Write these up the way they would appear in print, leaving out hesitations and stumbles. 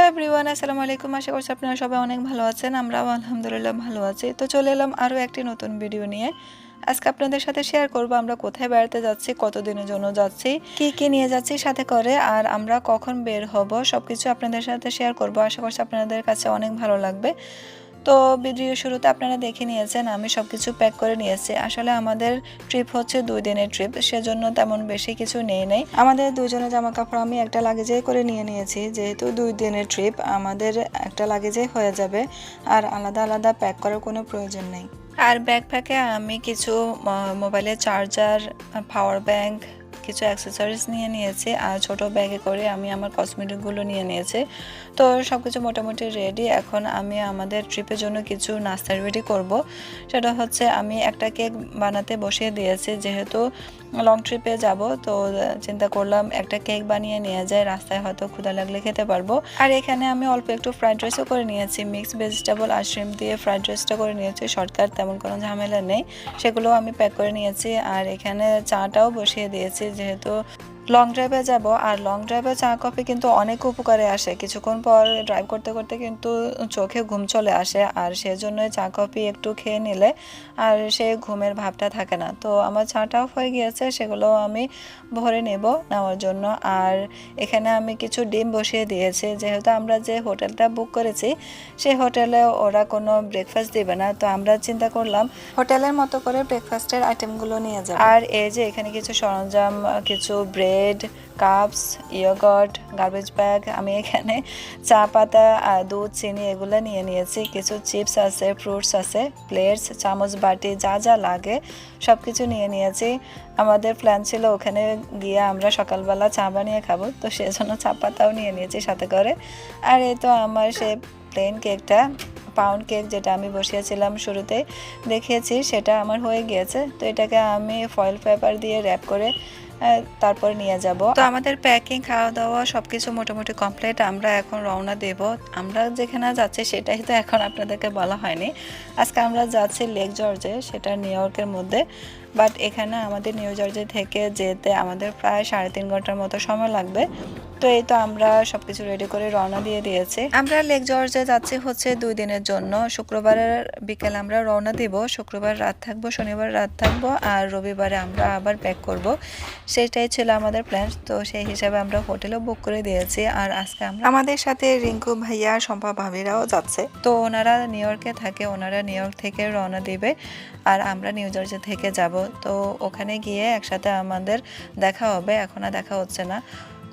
Everyone, আসসালামু আলাইকুম। আশা করছি আপনারা সবাই অনেক ভালো আছেন। আমরাও আলহামদুলিল্লাহ ভালো আছি। তো চলে এলাম আরও একটি নতুন ভিডিও নিয়ে। আজকে আপনাদের সাথে শেয়ার করব আমরা কোথায় বেড়াতে যাচ্ছি, কতদিনের জন্য যাচ্ছি, কি কি নিয়ে যাচ্ছি সাথে করে, আর আমরা কখন বের হব সবকিছু আপনাদের সাথে শেয়ার করব। আশা করছি আপনাদের কাছে অনেক ভালো লাগবে। তো ভিডিও শুরুতে আপনারা দেখে নিয়েছেন আমি সবকিছু প্যাক করে নিয়েছি। আসলে আমাদের ট্রিপ হচ্ছে 2 দিনের ট্রিপ, সেজন্য তেমন বেশি কিছু নেই। আমাদের দুজনের জামা কাপড় আমি একটা লাগেজে করে নিয়ে নিয়েছি, যেহেতু 2 দিনের ট্রিপ আমাদের একটা লাগেজে হয়ে যাবে, আর আলাদা আলাদা প্যাক করার কোনো প্রয়োজন নেই। আর ব্যাকপ্যাকে আমি কিছু মোবাইলের চার্জার, পাওয়ার ব্যাংক, কিছু অ্যাক্সেসরিজ নিয়ে নিয়েছি, আর ছোট ব্যাগে করে আমি আমার কসমেটিকগুলো নিয়ে নিয়েছি। তো সব কিছু মোটামুটি রেডি। এখন আমি আমাদের ট্রিপের জন্য কিছু নাস্তা রেডি করব। সেটা হচ্ছে আমি একটা কেক বানাতে বসিয়ে দিয়েছি, যেহেতু লং ট্রিপে যাব, তো চিন্তা করলাম একটা কেক বানিয়ে নিয়ে যায়, রাস্তায় হয়তো ক্ষুধা লাগলে খেতে পারবো। আর এখানে আমি অল্প একটু ফ্রাইড রাইসও করে নিয়েছি, মিক্স ভেজিটেবল আর শ্রিম্প দিয়ে ফ্রাইড রাইসটা করে নিয়েছি। শর্টকাট, তেমন কোনো ঝামেলা নেই, সেগুলো আমি প্যাক করে নিয়েছি। আর এখানে চাটাও বসিয়ে দিয়েছি, যেহেতু লং ড্রাইভে যাব। আর লং ড্রাইভে চা কফি কিন্তু অনেক উপকারে আসে। কিছুক্ষণ পর ড্রাইভ করতে করতে কিন্তু চোখে ঘুম চলে আসে, আর সেজন্য চা কফি একটু খেয়ে নিলে আর সে ঘুমের ভাবটা থাকে না। তো আমার চাটাও হয়ে গিয়েছে, সেগুলো আমি ভরে নেওয়ার জন্য। আর এখানে আমি কিছু ডিম বসিয়ে দিয়েছি, যেহেতু আমরা যে হোটেলটা বুক করেছি সেই হোটেলে ওরা কোনো ব্রেকফাস্ট দিবে না, তো আমরা চিন্তা করলাম হোটেলের মতো করে ব্রেকফাস্টের আইটেমগুলো নিয়ে যাব। আর এই যে এখানে কিছু সরঞ্জাম, কিছু ব্রেড, কাপস, ইয়োগর্ট, গার্বেজ ব্যাগ, আমি এখানে চা পাতা, দুধ, চিনি এগুলো নিয়ে নিয়েছি। কিছু চিপস আছে, ফ্রুটস আছে, প্লেটস, চামচ, বাটি, যা যা লাগে সব কিছু নিয়ে নিয়েছি। আমাদের প্ল্যান ছিল ওখানে গিয়ে আমরা সকালবেলা চা বানিয়ে খাবো, তো সেজন্য চা পাতাও নিয়ে নিয়েছি সাথে করে। আর এই তো আমার সে প্লেন কেকটা, পাউন্ড কেক, যেটা আমি বসিয়েছিলাম শুরুতে দেখিয়েছি, সেটা আমার হয়ে গিয়েছে। তো এটাকে আমি ফয়েল পেপার দিয়ে র্যাপ করে তারপর নিয়ে যাব। তো আমাদের প্যাকিং, খাওয়া দাওয়া সবকিছু মোটামুটি কমপ্লিট। আমরা এখন রওনা দেব। আমরা যেখানে যাচ্ছি সেটাই তো এখন আপনাদেরকে বলা হয়নি। আজকে আমরা যাচ্ছি লেক জর্জে, সেটা নিউ ইয়র্কের মধ্যে। বাট এখানে আমাদের নিউ জর্জি থেকে যেতে আমাদের প্রায় 3.5 ঘন্টার মতো সময় লাগবে। তো এই তো আমরা সবকিছু রেডি করে রওনা দিয়ে দিয়েছি। আমরা লেক জর্জে যাচ্ছি হচ্ছে 2 দিনের জন্য। শুক্রবারের বিকেল আমরা রওনা দিব, শুক্রবার রাত থাকবো, শনিবার রাত থাকবো, আর রবিবারে আমরা আবার ব্যাক করব। সেটাই ছিল আমাদের প্ল্যান। তো সেই হিসাবে আমরা হোটেলও বুক করে দিয়েছি। আর আজকে আমরা আমাদের সাথে রিঙ্কু ভাইয়া, শম্পা ভাবিরাও যাচ্ছে। তো ওনারা নিউ ইয়র্কে থাকে, ওনারা নিউ ইয়র্ক থেকে রওনা দিবে, আর আমরা নিউ জার্সি থেকে যাব। তো ওখানে গিয়ে একসাথে আমাদের দেখা হবে। এখন আর দেখা হচ্ছে না।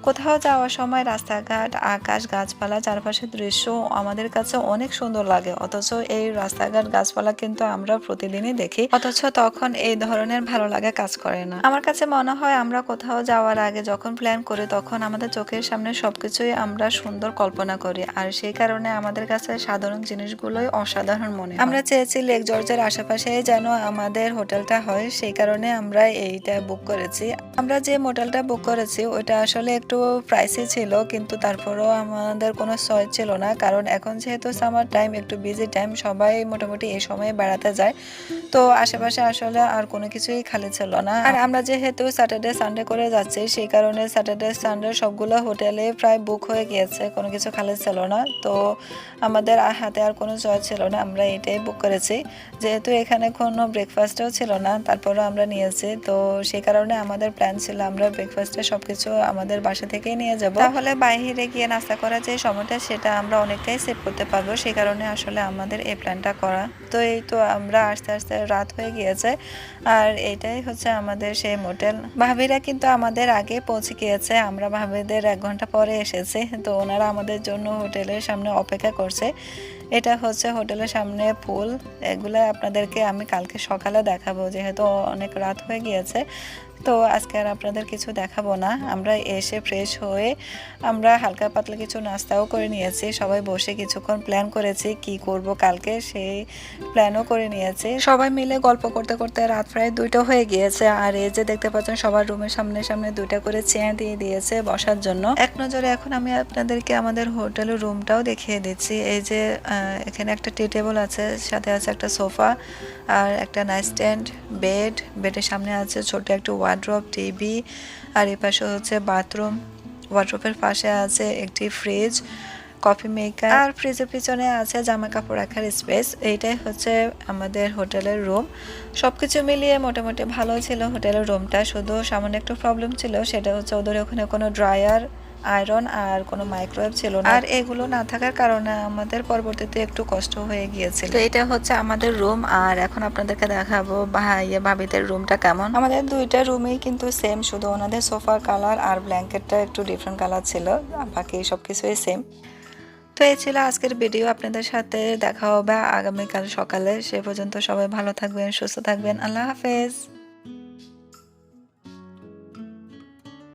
কোথাও যাওয়ার সময় রাস্তাঘাট, আকাশ, গাছপালা, চারপাশের দৃশ্য আমাদের কাছে অনেক সুন্দর লাগে, অথচ এই রাস্তাঘাট, গাছপালা কিন্তু আমরা প্রতিদিনই দেখি, অথচ তখন এই ধরনের ভালো লাগা কাজ করে না। আমার কাছে মনে হয় আমরা কোথাও যাওয়ার আগে যখন প্ল্যান করি, তখন আমাদের চোখের সামনে সবকিছুই আমরা সুন্দর কল্পনা করি, আর সেই কারণে আমাদের কাছে সাধারণ জিনিসগুলোই অসাধারণ মনে হয়। আমরা চেয়েছি লেক জর্জের আশেপাশে যেন আমাদের হোটেলটা হয়, সেই কারণে আমরা এইটা বুক করেছি। আমরা যে মোটেলটা বুক করেছি ওইটা আসলে একটু প্রাইসি ছিল, কিন্তু তারপরেও আমাদের কোনো চয়েস ছিল না, কারণ এখন যেহেতু সামার টাইম, একটু বিজি টাইম, সবাই মোটামুটি এই সময়ে বেড়াতে যায়। তো আশেপাশে আসলে আর কোনো কিছুই খালি ছিল না। আর আমরা যেহেতু স্যাটারডে সানডে করে যাচ্ছি, সেই কারণে স্যাটারডে সানডে সবগুলো হোটেলে প্রায় বুক হয়ে গিয়েছে, কোনো কিছু খালি ছিল না। তো আমাদের হাতে আর কোনো চয়েস ছিল না, আমরা এটাই বুক করেছি। যেহেতু এখানে কোনো ব্রেকফাস্টও ছিল না, তারপরেও আমরা নিয়েছি। তো সেই কারণে আমাদের প্ল্যান ছিল আমরা ব্রেকফাস্টে সবকিছু আমাদের বাসা থেকেই নিয়ে যাব, তাহলে বাইরে গিয়ে নাস্তা করার যে সময়টা সেটা আমরা অনেকটাই সেভ করতে পারবো। সেই কারণে আসলে আমাদের এই প্ল্যানটা করা। তো এই তো আমরা আস্তে আস্তে রাত হয়ে গিয়েছে, আর এটাই হচ্ছে আমাদের সেই মোটেল। ভাবিরা কিন্তু আমাদের আগে পৌঁছে গিয়েছে, আমরা ভাবিদের 1 ঘন্টা পরে এসেছি। তো ওনারা আমাদের জন্য হোটেলের সামনে অপেক্ষা করছে। এটা হচ্ছে হোটেলের সামনে ফুল, এগুলো আপনাদেরকে আমি কালকে সকালে দেখাবো, যেহেতু অনেক রাত হয়ে গিয়েছে। তো আজকে আর আপনাদের কিছু দেখাবো না। আমরা এসে ফ্রেশ হয়ে আমরা হালকা পাতলা কিছু নাস্তাও করে নিয়েছি, সবাই বসে কিছুক্ষণ প্ল্যান করেছি কি করব কালকে, সেই প্ল্যানও করে নিয়েছি। সবাই মিলে গল্প করতে করতে রাত প্রায় 2টা হয়ে গিয়েছে। আর এই যে দেখতে পাচ্ছেন সবার রুমের সামনে সামনে 2টা করে চেয়ার দিয়ে দিয়েছে বসার জন্য। এক নজরে এখন আমি আপনাদেরকে আমাদের হোটেলের রুমটাও দেখিয়ে দিচ্ছি। এই যে এখানে একটা টি টেবিল আছে, সাথে আছে একটা সোফা আর একটা নাইট স্ট্যান্ড, বেডের সামনে আছে ছোট একটা ওয়ার্ড্রপ, টিভি, আর এই পাশে হচ্ছে বাথরুম। ওয়ার্ড্রপের পাশে আছে একটি ফ্রিজ, কফি মেকার, আর ফ্রিজের পিছনে আছে জামা কাপড় রাখার স্পেস। এইটাই হচ্ছে আমাদের হোটেলের রুম। সবকিছু মিলিয়ে মোটামুটি ভালো ছিল হোটেলের রুমটা। শুধু সামান্য একটু প্রবলেম ছিল, সেটা হচ্ছে ওদের ওখানে কোনো ড্রায়ার, আয়রন আর কোনো মাইক্রোওয়েভ ছিল না। আর এগুলো না থাকার কারণে আমাদের পরবর্তীতে একটু কষ্ট হয়ে গিয়েছিল। তো এটা হচ্ছে আমাদের রুম। আর এখন আপনাদেরকে দেখাবো ভাইয়া ভাবিদের রুমটা কেমন। আমাদের দুইটা রুমেই কিন্তু সেম, শুধু ওনাদের সোফার কালার আর ব্ল্যাঙ্কেটটা একটু ডিফারেন্ট কালার ছিল, বাকি সবকিছুই সেম। তো এই ছিল আজকের ভিডিও। আপনাদের সাথে দেখা হবে আগামীকাল সকালে। সে পর্যন্ত সবাই ভালো থাকবেন, সুস্থ থাকবেন। আল্লাহ হাফেজ।